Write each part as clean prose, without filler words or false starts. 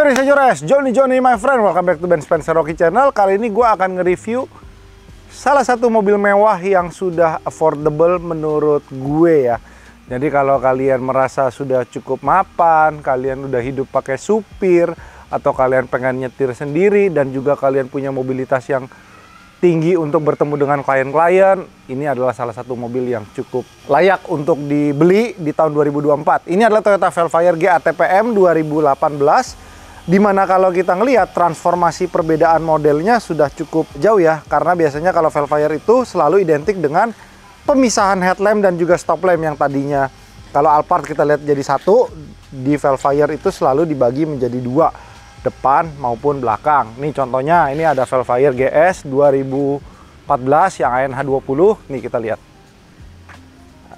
Ladies and gentlemen, Johnny my friend, welcome back to Ben Spencer Rocky Channel. Kali ini gue akan nge-review salah satu mobil mewah yang sudah affordable menurut gue ya. Jadi kalau kalian merasa sudah cukup mapan, kalian udah hidup pakai supir, atau kalian pengen nyetir sendiri dan juga kalian punya mobilitas yang tinggi untuk bertemu dengan klien-klien, ini adalah salah satu mobil yang cukup layak untuk dibeli di tahun 2024. Ini adalah Toyota Velfire G ATPM 2018, dimana kalau kita ngelihat transformasi perbedaan modelnya sudah cukup jauh ya, karena biasanya kalau Velfire itu selalu identik dengan pemisahan headlamp dan juga stop lamp yang tadinya kalau Alphard kita lihat jadi satu, di Velfire itu selalu dibagi menjadi dua, depan maupun belakang. Nih contohnya, ini ada Velfire GS 2014 yang ANH20. Nih kita lihat.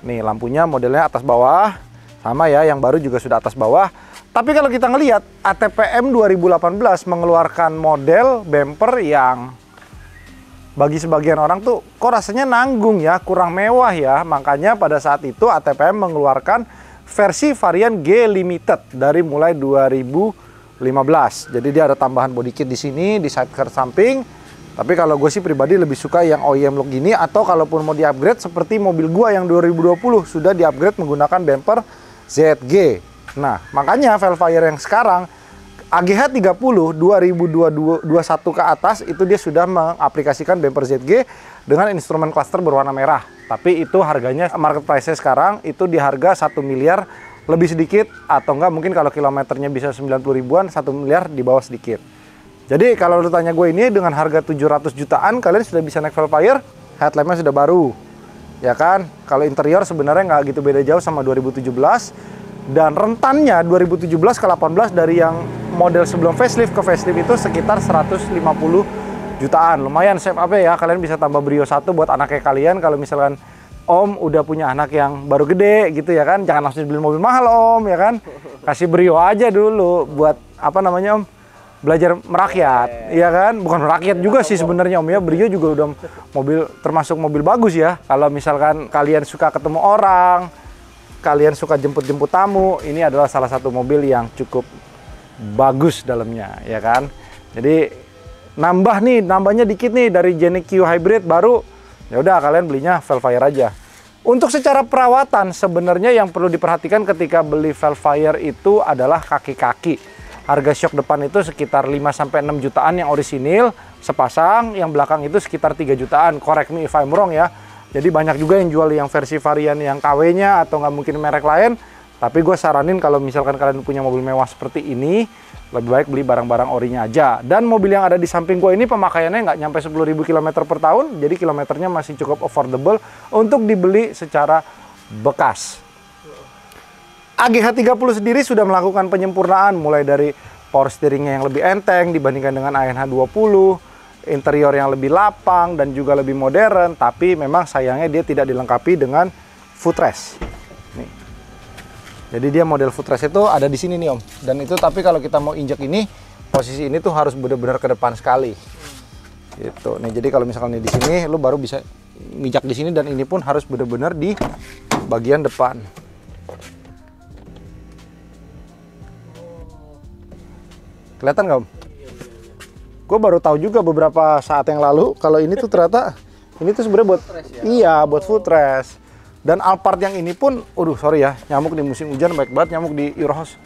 Nih lampunya modelnya atas bawah, sama ya, yang baru juga sudah atas bawah. Tapi kalau kita ngelihat ATPM 2018 mengeluarkan model bumper yang bagi sebagian orang tuh kok rasanya nanggung ya, kurang mewah ya. Makanya pada saat itu ATPM mengeluarkan versi varian G Limited dari mulai 2015. Jadi dia ada tambahan body kit di sini, di sidecar samping. Tapi kalau gue sih pribadi lebih suka yang OEM look gini, atau kalaupun mau di-upgrade seperti mobil gue yang 2020 sudah di-upgrade menggunakan bumper ZG. Nah, makanya Velfire yang sekarang AGH 30 2021 ke atas itu dia sudah mengaplikasikan bumper ZG dengan instrumen cluster berwarna merah. Tapi itu harganya market price sekarang itu di harga 1 miliar lebih sedikit, atau enggak mungkin kalau kilometernya bisa 90 ribuan, 1 miliar di bawah sedikit. Jadi kalau lu tanya gue, ini dengan harga 700 jutaan kalian sudah bisa naik Velfire. Headlampnya sudah baru ya kan. Kalau interior sebenarnya nggak gitu beda jauh sama 2017, dan rentannya 2017 ke 18 dari yang model sebelum facelift ke facelift itu sekitar 150 jutaan. Lumayan save up ya, kalian bisa tambah Brio 1 buat anaknya kalian. Kalau misalkan Om udah punya anak yang baru gede gitu ya kan, jangan langsung beli mobil mahal Om ya kan, kasih Brio aja dulu buat apa namanya Om, belajar merakyat ya kan. Bukan merakyat juga sih sebenarnya Om ya, Brio juga udah mobil termasuk mobil bagus ya. Kalau misalkan kalian suka ketemu orang, kalian suka jemput-jemput tamu, ini adalah salah satu mobil yang cukup bagus dalamnya ya kan. Jadi nambahnya dikit nih dari Geneq Hybrid baru, ya udah kalian belinya Velfire aja. Untuk secara perawatan sebenarnya yang perlu diperhatikan ketika beli Velfire itu adalah kaki-kaki. Harga shock depan itu sekitar 5-6 jutaan yang orisinil sepasang, yang belakang itu sekitar 3 jutaan. Correct me if I'm wrong ya. Jadi banyak juga yang jual yang versi varian yang KW-nya atau nggak mungkin merek lain. Tapi gue saranin kalau misalkan kalian punya mobil mewah seperti ini, lebih baik beli barang-barang orinya aja. Dan mobil yang ada di samping gue ini pemakaiannya nggak nyampe 10.000 km per tahun, jadi kilometernya masih cukup affordable untuk dibeli secara bekas. AGH 30 sendiri sudah melakukan penyempurnaan, mulai dari power steeringnya yang lebih enteng dibandingkan dengan ANH 20, interior yang lebih lapang dan juga lebih modern, tapi memang sayangnya dia tidak dilengkapi dengan footrest. Nih. Jadi dia model footrest itu ada di sini nih Om. Dan itu tapi kalau kita mau injek ini, posisi ini tuh harus benar-benar ke depan sekali. Gitu. Nih jadi kalau misalnya di sini lu baru bisa mijak di sini, dan ini pun harus benar-benar di bagian depan. Kelihatan nggak Om? Gue baru tahu juga beberapa saat yang lalu kalau ini tuh ternyata ini tuh sebenarnya buat iya, buat footrest. Dan Alphard yang ini pun, sorry ya, nyamuk di musim hujan baik banget nyamuk di Eurohouse.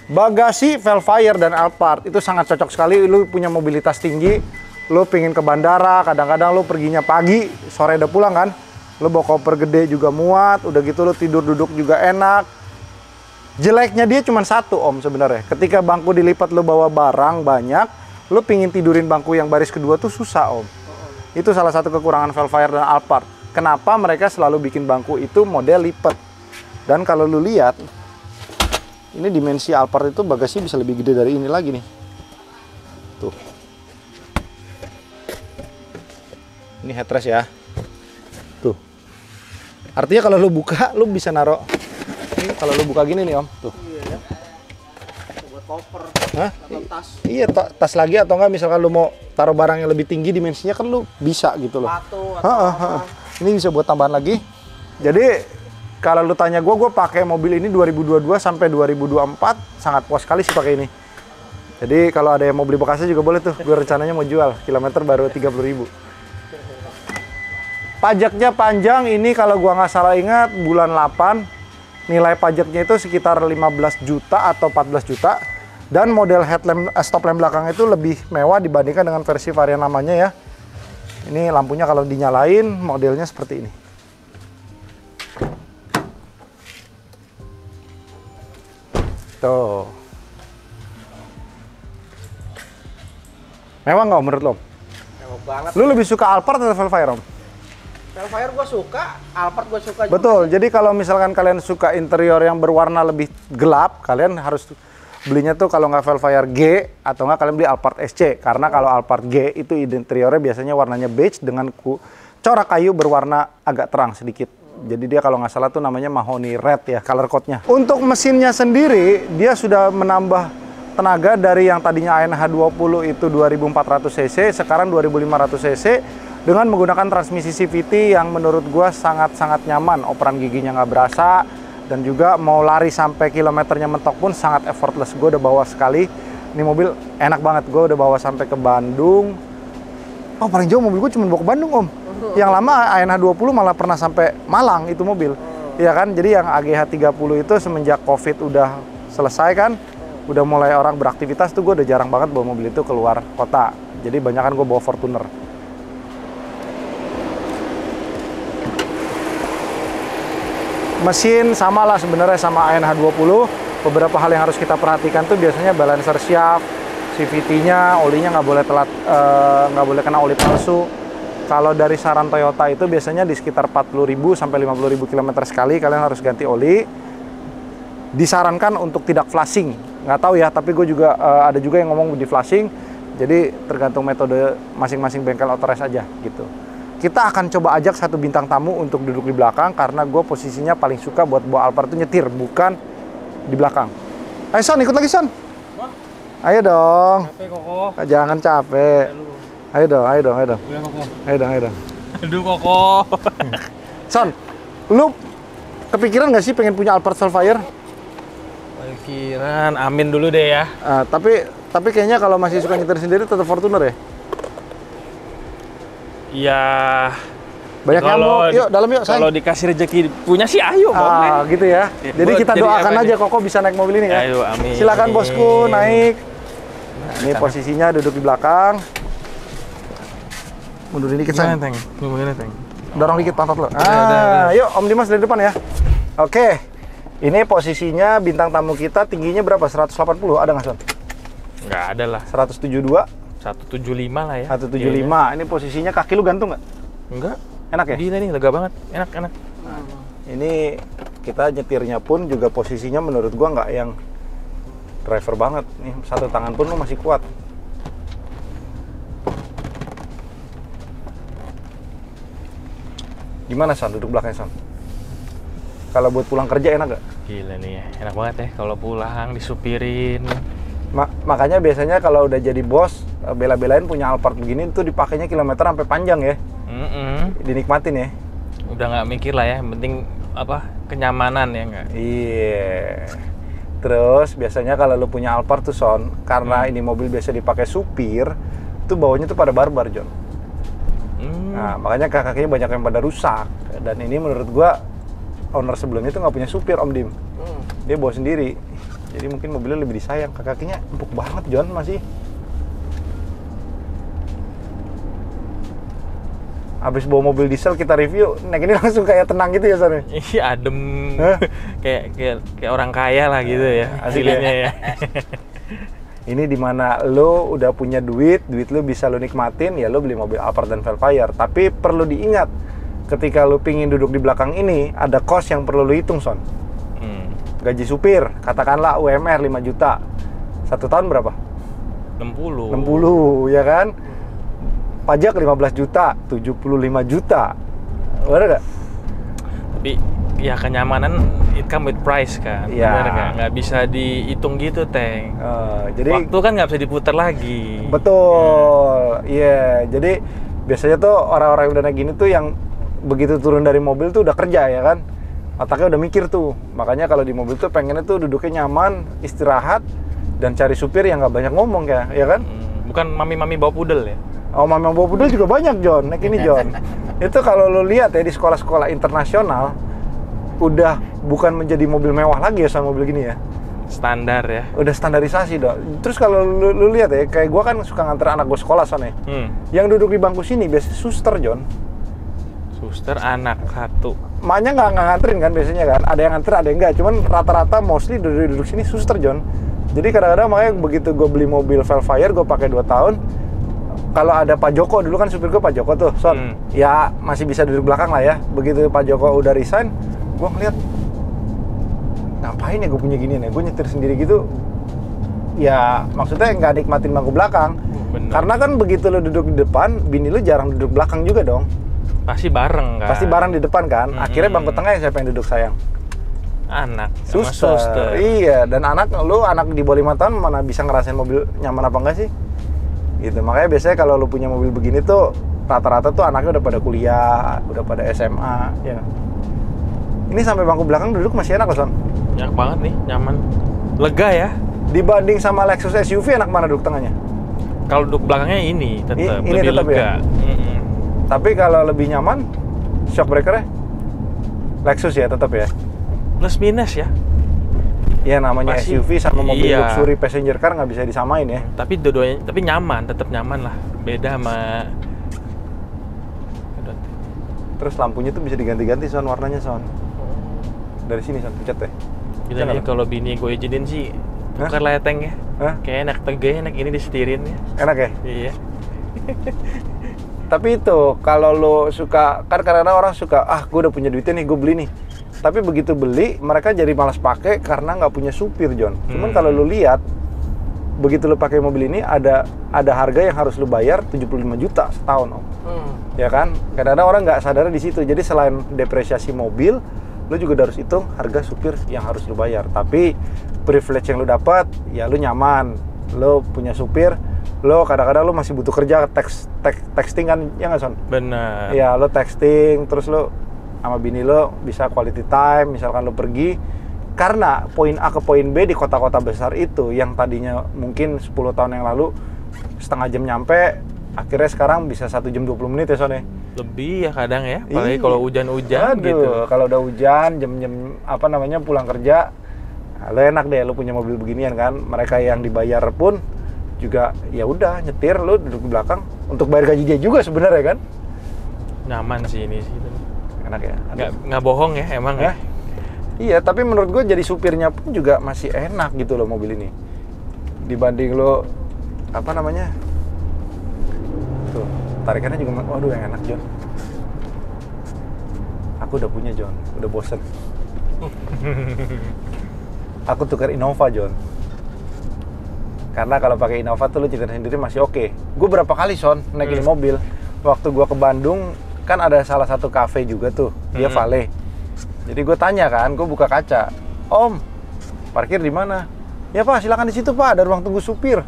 Bagasi Velfire dan Alphard itu sangat cocok sekali. Lu punya mobilitas tinggi, lu pingin ke bandara, kadang-kadang lu perginya pagi, sore udah pulang kan. Lu bawa koper gede juga muat, udah gitu lu tidur duduk juga enak. Jeleknya dia cuma satu Om sebenarnya. Ketika bangku dilipat lu bawa barang banyak, lu pingin tidurin bangku yang baris kedua tuh susah Om. Itu salah satu kekurangan Velfire dan Alphard. Kenapa mereka selalu bikin bangku itu model lipat. Dan kalau lu lihat, ini dimensi Alphard itu bagasi bisa lebih gede dari ini lagi nih. Tuh. Ini headrest ya. Tuh. Artinya kalau lu buka, lu bisa naruh. Ini kalau lu buka gini nih Om. Tuh. Iya ya. Buat koper. Hah? Atau tas. Iya, tas lagi, atau enggak misalkan lu mau taruh barang yang lebih tinggi dimensinya kan lu bisa gitu loh. Sepatu atau apa. Ini bisa buat tambahan lagi. Jadi kalau lu tanya gue pakai mobil ini 2022 sampai 2024 sangat puas sekali sih pakai ini. Jadi kalau ada yang mau beli bekasnya juga boleh tuh. Gue rencananya mau jual, kilometer baru 30.000. Pajaknya panjang, ini kalau gua nggak salah ingat bulan 8 nilai pajaknya itu sekitar 15 juta atau 14 juta. Dan model headlamp, stop lamp belakang itu lebih mewah dibandingkan dengan versi varian lamanya ya. Ini lampunya kalau dinyalain modelnya seperti ini. Tuh. Mewah nggak menurut lo? Mewah banget. Lu lebih suka Alphard atau Velfire, Om? Velfire gue suka, Alphard gue suka juga. Betul, jadi kalau misalkan kalian suka interior yang berwarna lebih gelap, kalian harus belinya tuh kalau nggak Velfire G, atau nggak kalian beli Alphard SC. Karena kalau Alphard G itu interiornya biasanya warnanya beige dengan corak kayu berwarna agak terang sedikit. Jadi dia kalau nggak salah tuh namanya mahoni red ya, color code-nya. Untuk mesinnya sendiri, dia sudah menambah tenaga dari yang tadinya ANH20 itu 2400 cc, sekarang 2500 cc dengan menggunakan transmisi CVT yang menurut gua sangat-sangat nyaman. Operan giginya nggak berasa dan juga mau lari sampai kilometernya mentok pun sangat effortless. Gue udah bawa sekali, ini mobil enak banget. Gue udah bawa sampai ke Bandung. Oh, paling jauh mobil gue cuma bawa ke Bandung, Om. Yang lama ANH20 malah pernah sampai Malang itu mobil. Iya kan? Jadi yang AGH30 itu semenjak Covid udah selesai kan, udah mulai orang beraktivitas tuh gue udah jarang banget bawa mobil itu keluar kota. Jadi banyak kan gue bawa Fortuner. Mesin sama lah sebenarnya sama ANH20. Beberapa hal yang harus kita perhatikan tuh biasanya balancer shaft, CVT-nya, olinya nggak boleh telat, nggak boleh kena oli palsu. Kalau dari saran Toyota itu biasanya di sekitar 40.000 sampai 50.000 km sekali kalian harus ganti oli. Disarankan untuk tidak flashing. Nggak tahu ya, tapi gue juga ada juga yang ngomong di flashing. Jadi tergantung metode masing-masing bengkel authorized aja gitu. Kita akan coba ajak satu bintang tamu untuk duduk di belakang karena gue posisinya paling suka buat bawa Alphard itu nyetir, bukan di belakang. Ayo Son, ikut lagi Son. Ayo dong. Capek Koko. Jangan capek. Ayo dong, ayo dong, ayo dong. Iya Koko. Ayo dong, ayo dong. Aduh Koko. Son, lu kepikiran nggak sih pengen punya Alphard Velfire? Pikiran, amin dulu deh ya. Tapi kayaknya kalau masih suka nyetir sendiri tetap Fortuner ya? Iya. Banyak yang mau, yuk dalam yuk. Kalau dikasih rezeki punya sih ayo. Gitu ya. Jadi kita doakan aja Koko bisa naik mobil ini ya. Ayo, amin. Silakan bosku naik. Ini posisinya duduk di belakang. Mundurin dikit Sang. Gimana, Teng? Dorong dikit pantat lo. Udah. Yuk Om Dimas dari depan ya. Oke. Ini posisinya bintang tamu kita tingginya berapa? 180 ada nggak Son? Nggak ada lah. 172? 175 lah ya. 175. Ini posisinya kaki lu gantung nggak? Enggak. Enak ya? Gila nih, lega banget. Enak. Ini kita nyetirnya pun juga posisinya menurut gua nggak yang driver banget. Nih satu tangan pun lu masih kuat. Gimana Son duduk belakangnya Son? Kalau buat pulang kerja enak gak? Gila nih ya, enak banget ya kalau pulang disupirin. Makanya biasanya kalau udah jadi bos, bela-belain punya Alphard begini tuh dipakainya kilometer sampai panjang ya. Dinikmatin ya. Udah nggak mikir lah ya, yang penting apa kenyamanan ya nggak? Iya. Terus biasanya kalau lu punya Alphard tuh Son, karena ini mobil biasa dipakai supir, tuh bawahnya tuh pada barbar John. Nah makanya kakinya banyak yang pada rusak. Dan ini menurut gua owner sebelumnya tuh nggak punya supir Om Dim. Dia bawa sendiri. Jadi mungkin mobilnya lebih disayang. Kakinya empuk banget John masih. Habis bawa mobil diesel kita review, naik ini langsung kayak tenang gitu ya Son? Iya adem. kayak orang kaya lah gitu ya. Aslinya ya. Ini dimana lo udah punya duit lo bisa lo nikmatin, ya lo beli mobil Alphard dan Velfire. Tapi perlu diingat, ketika lo pingin duduk di belakang ini, ada cost yang perlu lo hitung Son. Gaji supir, katakanlah UMR 5 juta. 1 tahun berapa? 60 ya kan? Pajak 15 juta, 75 juta. Bener gak? Tapi ya kenyamanan it come with price kan. Ya. Bener gak? Nggak bisa dihitung gitu Teng. Jadi waktu kan nggak bisa diputar lagi. Betul. Iya. Jadi biasanya tuh orang-orang yang udah naik gini tuh yang begitu turun dari mobil tuh udah kerja ya kan. Otaknya udah mikir tuh. Makanya kalau di mobil tuh pengennya tuh duduknya nyaman, istirahat, dan cari supir yang nggak banyak ngomong ya kan? Bukan mami-mami bawa pudel ya? Oh, mami bawa pudel juga banyak, John. Naik ini, John. Itu kalau lo lihat ya di sekolah-sekolah internasional, udah bukan menjadi mobil mewah lagi ya sama mobil gini ya. Standar ya. Udah standarisasi dong. Terus kalau lu lihat ya, kayak gua kan suka nganter anak gua sekolah sana. Yang duduk di bangku sini biasanya suster, John. Suster anak satu. Maknya nggak nganterin kan biasanya kan. Ada yang nganter, ada yang enggak. Cuman rata-rata mostly duduk sini suster, John. Jadi kadang-kadang makanya begitu gue beli mobil Velfire, gue pakai 2 tahun. Kalau ada Pak Joko, dulu kan supir gue Pak Joko tuh, Son. Ya masih bisa duduk belakang lah ya. Begitu Pak Joko udah resign, gue ngeliat, ngapain ya gue punya gini nih? Gue nyetir sendiri gitu. Ya maksudnya nggak nikmatin bangku belakang. Bener. Karena kan begitu lo duduk di depan, bini lo jarang duduk belakang juga dong. Pasti bareng kan? Pasti bareng di depan kan. Akhirnya bangku tengah yang siapa yang duduk sayang? Anak sama suster. Iya, dan anak di bawah 5 tahun mana bisa ngerasain mobil nyaman apa enggak sih? Gitu. Makanya biasanya kalau lu punya mobil begini tuh rata-rata tuh anaknya udah pada kuliah, udah pada SMA, ya. Ini sampai bangku belakang duduk masih enak loh, Son. Enak banget nih, nyaman. Lega ya. Dibanding sama Lexus SUV enak mana duduk tengahnya? Kalau duduk belakangnya ini tetap Ini lebih tetap lega. ya? Tapi kalau lebih nyaman, shock breaker-nya Lexus ya tetap ya. Plus minus ya. Ya namanya Pasti, SUV sama mobil iya. luxury passenger car nggak bisa disamain ya. Tapi dua-duanya, tapi nyaman, tetap nyaman lah. Beda sama. Terus lampunya tuh bisa diganti-ganti, Son, warnanya, Son. Dari sini, Son, pencet deh. Gitu nih kalau bini gue izinin sih tukar leteng ya. Kayak enak enak ini disetirin ya. Enak ya? Iya. Tapi itu kalau lo suka, kan karena orang suka, gue udah punya duitnya nih, gue beli nih. Tapi begitu beli, mereka jadi malas pakai karena nggak punya supir, John. Cuman kalau lo lihat, begitu lo pakai mobil ini ada harga yang harus lo bayar 75 juta setahun, Om. Ya kan? Kadang-kadang orang nggak sadar di situ. Jadi selain depresiasi mobil, lo juga harus hitung harga supir yang harus lo bayar. Tapi privilege yang lo dapat, ya lo nyaman, lo punya supir. Lo kadang-kadang lo masih butuh kerja texting kan, ya nggak, Son? Benar. Ya lo texting, terus lo sama bini lo bisa quality time, misalkan lo pergi. Karena poin A ke poin B di kota-kota besar itu yang tadinya mungkin 10 tahun yang lalu setengah jam nyampe, akhirnya sekarang bisa 1 jam 20 menit ya, Son ya? Lebih ya kadang ya, apalagi kalau hujan-hujan gitu. Kalau udah hujan, jam-jam pulang kerja, lo enak deh lo punya mobil beginian kan. Mereka yang dibayar pun juga ya udah nyetir, lo duduk di belakang untuk bayar gaji dia juga sebenarnya kan. Nyaman sih ini sih. Enak ya. Nggak bohong ya emang ya. Iya, tapi menurut gue jadi supirnya pun juga masih enak gitu loh mobil ini. Dibanding lo tuh, tarikannya juga waduh yang enak, John. Aku udah punya, John. Udah bosen. Aku tukar Innova, John. Karena kalau pakai Innova tuh lo nyetir sendiri masih oke. Gue berapa kali, Son, naik ini mobil. Waktu gue ke Bandung kan ada salah satu kafe juga tuh, dia valet. Jadi gue tanya kan, gue buka kaca, Om, parkir di mana? Ya Pak, silakan di situ Pak, ada ruang tunggu supir.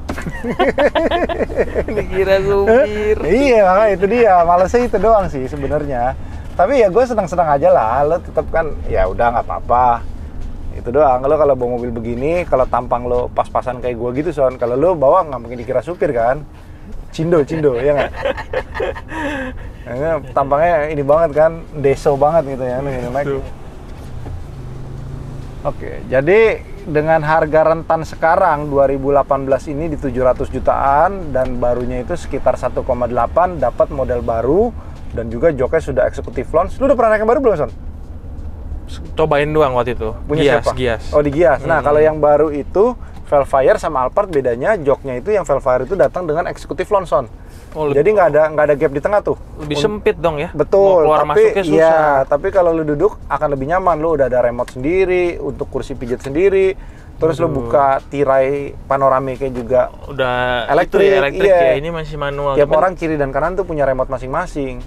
Dikira supir. Iya, makanya itu dia, malesnya itu doang sih sebenarnya. Tapi ya gue senang-senang aja lah, lo tetap kan, ya udah nggak apa-apa. Itu doang. Lo kalau bawa mobil begini, kalau tampang lo pas-pasan kayak gue gitu, Son. Kalau lo bawa nggak mungkin dikira supir kan? Cindo, ya nggak? Tampangnya ini banget kan, deso banget gitu ya, naik. Oke, jadi dengan harga rentan sekarang 2018 ini di 700 jutaan dan barunya itu sekitar 1,8, dapat model baru dan juga joknya sudah eksekutif launch. Lu udah pernah naik yang baru belum, Son? Cobain doang waktu itu. Punya siapa? Gias. Oh, di Gias. Nah, kalau yang baru itu Velfire sama Alphard, bedanya joknya itu yang Velfire itu datang dengan eksekutif launch, Son. Oh, jadi nggak ada gap di tengah tuh. Lebih sempit dong ya. Betul. Mau keluar masuknya susah. Ya, tapi kalau lu duduk akan lebih nyaman. Lu udah ada remote sendiri untuk kursi pijat sendiri. Terus lu buka tirai panoramiknya juga udah elektrik ya. Ini masih manual. Tiap orang kiri dan kanan tuh punya remote masing-masing.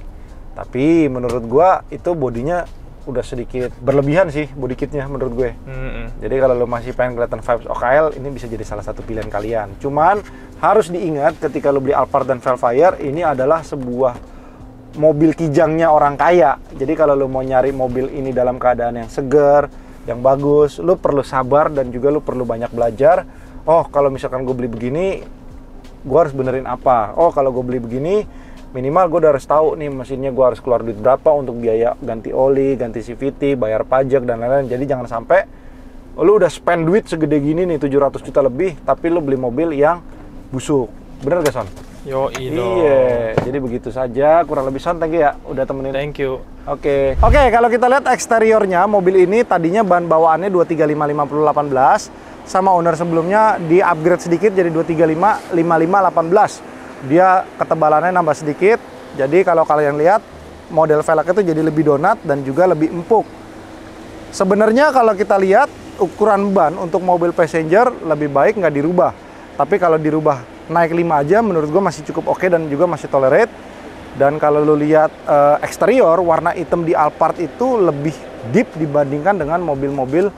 Tapi menurut gua itu bodinya udah sedikit berlebihan sih body kitnya menurut gue. Jadi kalau lo masih pengen kelihatan vibes OKL, ini bisa jadi salah satu pilihan kalian. Cuman harus diingat ketika lo beli Alphard dan Velfire, ini adalah sebuah mobil kijangnya orang kaya. Jadi kalau lu mau nyari mobil ini dalam keadaan yang segar, yang bagus, lu perlu sabar dan juga lu perlu banyak belajar. Oh, kalau misalkan gue beli begini, gue harus benerin apa? Oh, kalau gue beli begini, minimal gue udah harus tahu nih mesinnya gue harus keluar duit berapa untuk biaya ganti oli, ganti CVT, bayar pajak dan lain-lain. Jadi jangan sampai lu udah spend duit segede gini nih 700 juta lebih, tapi lu beli mobil yang busuk. Bener gak, Son? Iya, jadi begitu saja. Kurang lebih, Son, thank you ya udah temenin. Thank you. Oke, kalau kita lihat eksteriornya, mobil ini tadinya bahan bawaannya 235/50/18, sama owner sebelumnya di upgrade sedikit jadi 235/55/18. Dia ketebalannya nambah sedikit. Jadi kalau kalian lihat model velg itu jadi lebih donat dan juga lebih empuk. Sebenarnya kalau kita lihat ukuran ban untuk mobil passenger lebih baik nggak dirubah. Tapi kalau dirubah naik 5 aja menurut gue masih cukup oke dan juga masih tolerate. Dan kalau lu lihat eksterior, warna hitam di Alphard itu lebih deep dibandingkan dengan mobil-mobil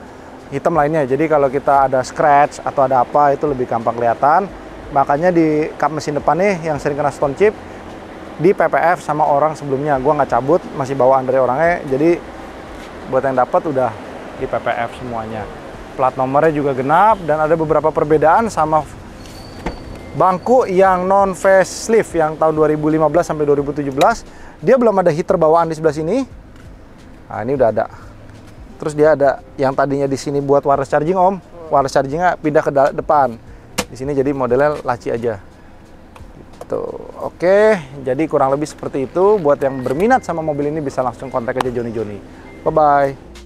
hitam lainnya. Jadi kalau kita ada scratch atau ada apa itu lebih gampang kelihatan. Makanya di kap mesin depan nih yang sering kena stone chip di PPF sama orang sebelumnya. Gua nggak cabut, masih bawaan dari orangnya. Jadi buat yang dapat udah di PPF semuanya. Plat nomornya juga genap dan ada beberapa perbedaan sama bangku yang non facelift yang tahun 2015 sampai 2017. Dia belum ada heater bawaan di sebelah sini. Nah, ini udah ada. Terus dia ada yang tadinya di sini buat wireless charging, Om. Wireless chargingnya pindah ke depan. Di sini jadi modelnya laci aja. Tuh, oke. Jadi kurang lebih seperti itu. Buat yang berminat sama mobil ini bisa langsung kontak aja Joni. Bye bye.